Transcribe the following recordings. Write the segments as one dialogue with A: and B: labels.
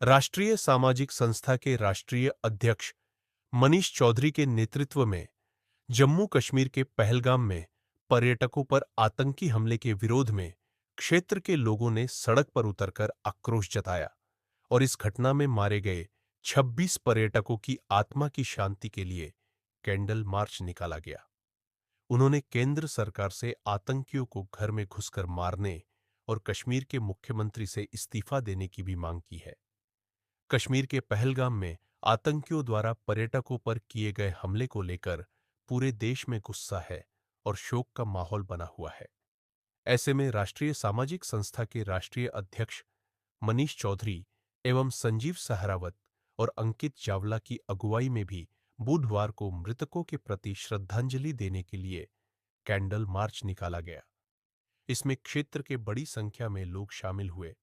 A: राष्ट्रीय सामाजिक संस्था के राष्ट्रीय अध्यक्ष मनीष चौधरी के नेतृत्व में जम्मू कश्मीर के पहलगाम में पर्यटकों पर आतंकी हमले के विरोध में क्षेत्र के लोगों ने सड़क पर उतरकर आक्रोश जताया और इस घटना में मारे गए 26 पर्यटकों की आत्मा की शांति के लिए कैंडल मार्च निकाला गया। उन्होंने केंद्र सरकार से आतंकियों को घर में घुसकर मारने और कश्मीर के मुख्यमंत्री से इस्तीफा देने की भी मांग की है। कश्मीर के पहलगाम में आतंकियों द्वारा पर्यटकों पर किए गए हमले को लेकर पूरे देश में गुस्सा है और शोक का माहौल बना हुआ है। ऐसे में राष्ट्रीय सामाजिक संस्था के राष्ट्रीय अध्यक्ष मनीष चौधरी एवं संजीव सहरावत और अंकित चावला की अगुवाई में भी बुधवार को मृतकों के प्रति श्रद्धांजलि देने के लिए कैंडल मार्च निकाला गया। इसमें क्षेत्र के बड़ी संख्या में लोग शामिल हुए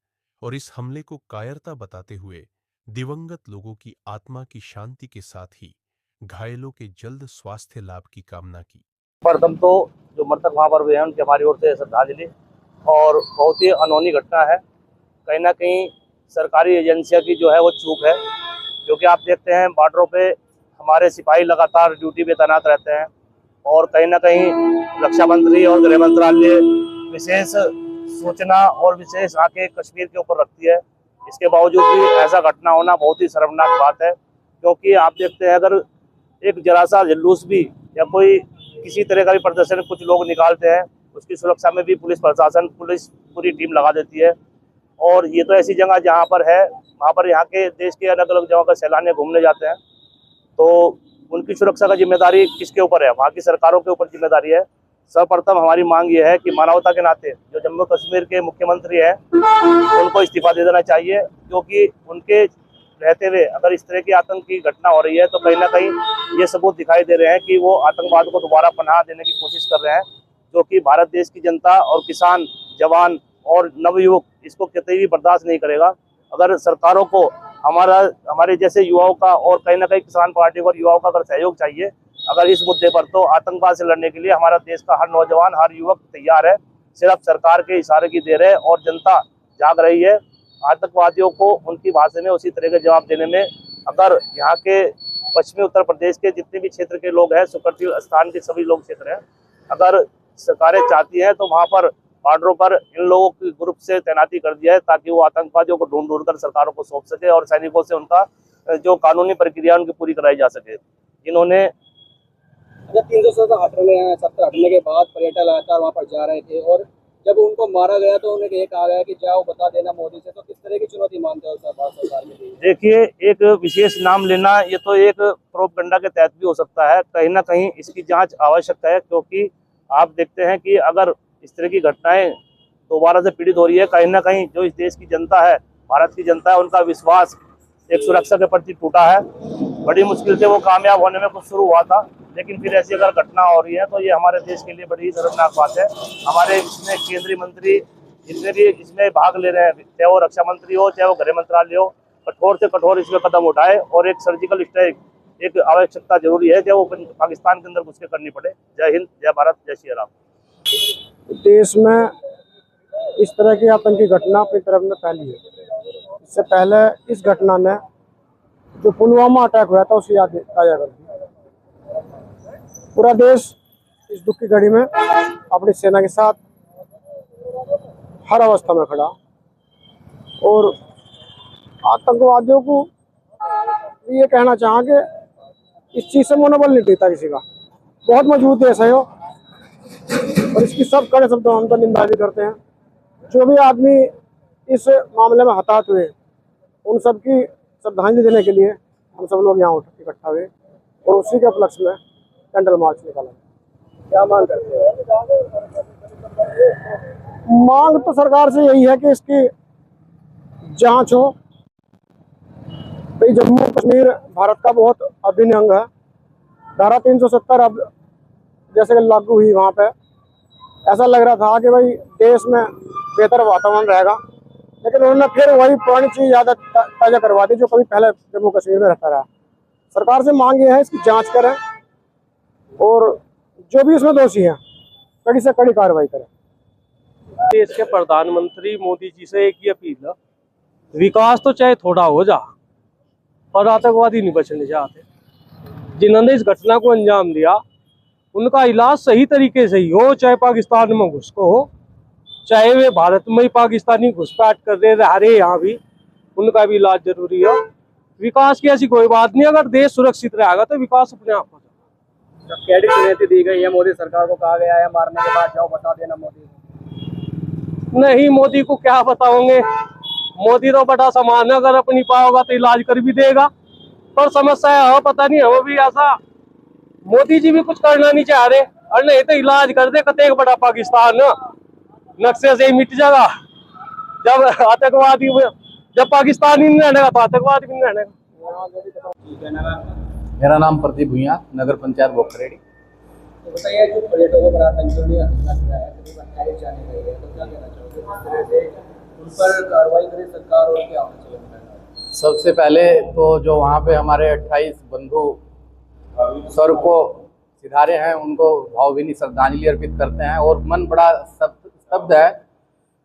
A: और इस हमले को कायरता बताते हुए दिवंगत लोगों की आत्मा की शांति के साथ ही घायलों के जल्द स्वास्थ्य लाभ की कामना की।
B: प्रथम तो जो मृतक वहाँ पर हुए हैं उनकी हमारी ओर से श्रद्धांजलि। और बहुत ही अनहोनी घटना है, कहीं ना कहीं सरकारी एजेंसियों की जो है वो चूक है, क्योंकि आप देखते हैं बॉर्डरों पे हमारे सिपाही लगातार ड्यूटी पे तैनात रहते हैं और कहीं ना कहीं रक्षा मंत्री और गृह मंत्रालय विशेष सूचना और विशेष आंखें कश्मीर के ऊपर रखती है। इसके बावजूद भी ऐसा घटना होना बहुत ही शर्मनाक बात है, क्योंकि आप देखते हैं अगर एक जरा सा जुलूस भी या कोई किसी तरह का भी प्रदर्शन कुछ लोग निकालते हैं, उसकी सुरक्षा में भी पुलिस प्रशासन पुलिस पूरी टीम लगा देती है। और ये तो ऐसी जगह जहाँ पर है, वहाँ पर यहाँ के देश के अलग अलग जगह का सैलानी घूमने जाते हैं, तो उनकी सुरक्षा का जिम्मेदारी किसके ऊपर है? वहाँ की सरकारों के ऊपर जिम्मेदारी है। सर्वप्रथम हमारी मांग ये है कि मानवता के नाते जो जम्मू कश्मीर के मुख्यमंत्री हैं उनको इस्तीफा दे देना चाहिए, क्योंकि उनके रहते हुए अगर इस तरह की आतंक की घटना हो रही है तो कहीं ना कहीं ये सबूत दिखाई दे रहे हैं कि वो आतंकवाद को दोबारा पनाह देने की कोशिश कर रहे हैं, जो कि भारत देश की जनता और किसान, जवान और नवयुवक इसको कतई भी बर्दाश्त नहीं करेगा। अगर सरकारों को हमारे जैसे युवाओं का और कहीं ना कहीं किसान पार्टी और युवाओं का अगर सहयोग चाहिए अगर इस मुद्दे पर, तो आतंकवाद से लड़ने के लिए हमारा देश का हर नौजवान, हर युवक तैयार है। सिर्फ सरकार के इशारे की देर है और जनता जाग रही है। आतंकवादियों को उनकी भाषा में उसी तरह के जवाब देने में अगर यहाँ के पश्चिमी उत्तर प्रदेश के जितने भी क्षेत्र के लोग हैं, सुप्रसिद्ध स्थान के सभी लोग क्षेत्र हैं, अगर सरकारें चाहती हैं तो वहाँ पर बॉर्डरों पर इन लोगों के ग्रुप से तैनाती कर दिया है, ताकि वो आतंकवादियों को ढूंढ ढूंढ कर सरकारों को सौंप सके और सैनिकों से उनका जो कानूनी प्रक्रिया उनकी पूरी कराई जा सके। जिन्होंने
C: 317 हटने के बाद पर्यटक लगातार वहाँ पर जा रहे थे और जब उनको मारा गया तो उन्हें ये कहा गया कि जाओ बता देना मोदी से, तो किस तरह की चुनौती मानते हो सरकार के लिए?
B: देखिए, एक विशेष नाम लेना ये तो एक प्रोपगंडा के तहत भी हो सकता है, कहीं ना कहीं इसकी जांच आवश्यक है, क्योंकि आप देखते हैं कि अगर इस तरह की घटनाएं दोबारा से पीड़ित हो रही है, कहीं ना कहीं जो इस देश की जनता है, भारत की जनता है, उनका विश्वास एक सुरक्षा के प्रति टूटा है। बड़ी मुश्किल से वो कामयाब होने में कुछ शुरू हुआ था, लेकिन फिर ऐसी अगर घटना हो रही है तो ये हमारे देश के लिए बड़ी ही शर्मनाक बात है। हमारे इसमें केंद्रीय मंत्री जितने भी इसमें भाग ले रहे हैं, चाहे वो रक्षा मंत्री हो चाहे वो गृह मंत्रालय हो, कठोर से कठोर इसमें कदम उठाए और एक सर्जिकल स्ट्राइक एक आवश्यकता जरूरी है, चाहे वो पाकिस्तान के अंदर घुस के करनी पड़े। जय हिंद, जय भारत, जय श्री राम।
C: देश में इस तरह की आतंकी घटना अपनी तरफ में फैली है। इससे पहले इस घटना ने जो पुलवामा अटैक हुआ था उसे याद ताजा कर दी। पूरा देश इस दुख की घड़ी में अपनी सेना के साथ हर अवस्था में खड़ा और आतंकवादियों को ये कहना चाहा कि इस चीज़ से मनोबल नहीं देता किसी का, बहुत मजबूत देश है और इसकी सब कड़े शब्दों में हम तो निंदा भी करते हैं। जो भी आदमी इस मामले में हताहत हुए उन सब की श्रद्धांजलि देने के लिए हम सब लोग यहाँ इकट्ठा हुए और उसी के उपलक्ष्य में कैंडल मार्च निकाला। क्या मांग करते हैं? मांग तो सरकार से यही है कि इसकी जांच हो। भाई जम्मू कश्मीर भारत का बहुत अभिन्न अंग है। धारा 370 अब जैसे कि लागू हुई, वहाँ पे ऐसा लग रहा था कि भाई देश में बेहतर वातावरण रहेगा, लेकिन उन्होंने फिर वही पुरानी चीज़ याद ताज़ा करवा दी जो कभी पहले जम्मू कश्मीर में रहता रहा। सरकार से मांग ये है इसकी जांच करें और जो भी इसमें दोषी हैं कड़ी से कड़ी कार्रवाई करें।
B: देश के प्रधानमंत्री मोदी जी से एक ही अपील है
D: विकास तो चाहे थोड़ा हो जा, पर आतंकवादी नहीं बचने चाहते। जिन्होंने इस घटना को अंजाम दिया उनका इलाज सही तरीके से ही हो, चाहे पाकिस्तान में घुस को हो, चाहे वे भारत में ही पाकिस्तानी घुसपैठ कर रहे यहाँ भी, उनका भी इलाज जरूरी है। विकास की ऐसी कोई बात नहीं, अगर देश सुरक्षित रहेगा तो विकास अपने आप हो जाएगा।
E: कैडी चुनौती दी गई है, मोदी सरकार को कहा गया है मारने के बाद जाओ बता देना मोदी को।
D: नहीं, मोदी को क्या बताओगे, मोदी तो बड़ा सामान है, अगर अपनी पाओगा तो इलाज कर भी देगा, पर समस्या है पता नहीं हम भी ऐसा मोदी जी भी कुछ करना नहीं चाह रहे, और नहीं तो इलाज कर दे कते बड़ा पाकिस्तान नक्शे से ही मिट जाएगा। जब आतंकवादी, जब पाकिस्तान ही नहीं रहने तो आतंकवाद भी नहीं रहने।
F: मेरा नाम प्रदीप भुइयां, नगर पंचायत बोखरेड़ी।
E: तो बताइए, जो पर्यटकों पर आतंकी हमला किया है, करीब 28 जाने गए हैं, तो क्या कहना चाहोगे? किस तरह से उन पर कार्रवाई करे सरकार और क्या होना चाहिए?
F: सबसे पहले तो जो वहाँ पे हमारे 28 बंधु सर को सिधारे हैं, उनको भावभीनी श्रद्धांजलि अर्पित करते हैं। और मन बड़ा स्तब्ध है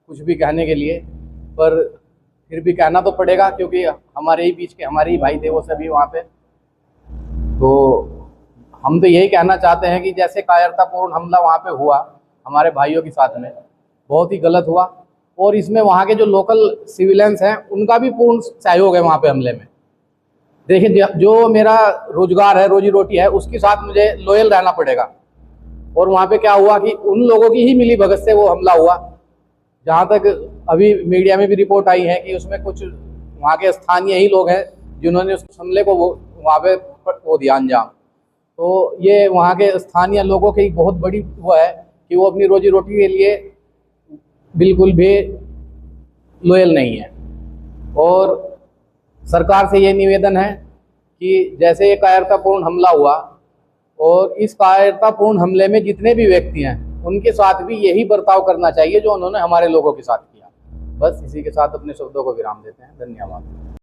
F: कुछ भी कहने के लिए, पर फिर भी कहना तो पड़ेगा क्योंकि हमारे ही बीच के हमारे ही भाई थे वो सभी वहाँ पे। तो हम तो यही कहना चाहते हैं कि जैसे कायरतापूर्ण हमला वहाँ पे हुआ हमारे भाइयों के साथ में, बहुत ही गलत हुआ। और इसमें वहाँ के जो लोकल सिविलियंस हैं उनका भी पूर्ण सहयोग है वहाँ पे हमले में। देखिए, जो मेरा रोजगार है, रोजी रोटी है, उसके साथ मुझे लॉयल रहना पड़ेगा। और वहाँ पे क्या हुआ कि उन लोगों की ही मिली भगत से वो हमला हुआ। जहाँ तक अभी मीडिया में भी रिपोर्ट आई है कि उसमें कुछ वहाँ के स्थानीय ही लोग हैं जिन्होंने उस हमले को वो वहाँ पे वो दिया अंजाम। तो ये वहाँ के स्थानीय लोगों की बहुत बड़ी वो है कि वो अपनी रोजी रोटी के लिए बिल्कुल भी लॉयल नहीं है। और सरकार से ये निवेदन है कि जैसे ये कायरतापूर्ण हमला हुआ और इस कायरतापूर्ण हमले में जितने भी व्यक्ति हैं उनके साथ भी यही बर्ताव करना चाहिए जो उन्होंने हमारे लोगों के साथ किया। बस इसी के साथ अपने शब्दों को विराम देते हैं। धन्यवाद।